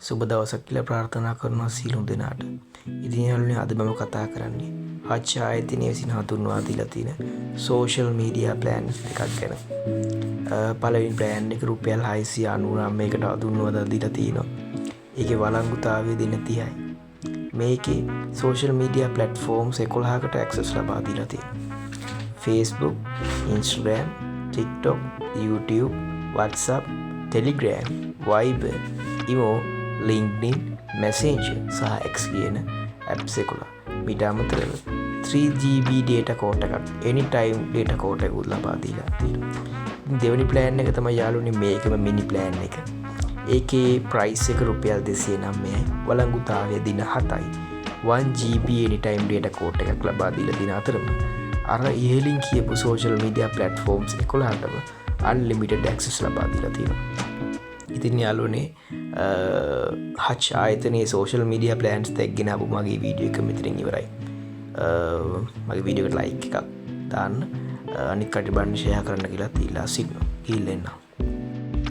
සුබ දවසක් කියලා ප්‍රාර්ථනා කරනවා සියලුම දෙනාට. ඉතින් යාළුවනේ අද මම කතා කරන්නේ හච් ආයතනය විසින් හඳුන්වා දීලා තියෙන සෝෂල් මීඩියා ප්ලෑන්ස් එකක් ගැන. පළවෙනි ප්ලෑන් එක රුපියල් 699කට හඳුන්වා දීලා තියෙනවා. ඒකේ වළංගුතාවය දින 30යි. මේකේ සෝෂල් මීඩියා ප්ලැට්ෆෝම්ස් 11කට ඇක්සස් ලබා දීලා තියෙනවා. Facebook, Instagram, TikTok, YouTube, WhatsApp, Telegram, Viber, Imo, LinkedIn, Messenger සහ X කියන apps 11. මීට අමතරව 3GB data quota එකක් anytime data quota එකක් ලබා දීලා තියෙනවා. දෙවෙනි plan එක තමයි යාළුවනේ මේකම mini plan එක. ඒකේ price එක රුපියල් 209යි. වළංගුතාවය දින 7යි. 1GB anytime data quota එකක් ලබා දීලා තියෙන අතරම අර ඉහළින් කියපු social media platforms 11ටම unlimited access ලබා දීලා තියෙනවා. ඉතින් යාළුවනේ හච් ආයතනයේ social media plans දෙකගෙන ආපු මගේ වීඩියෝ එක මෙතනින් ඉවරයි. මගේ වීඩියෝ එකට like එකක් දාන්න, අනිත් කටට බලන්න share කරන්න කියලා තියලා සිටිනවා. ගිහින් එන්න.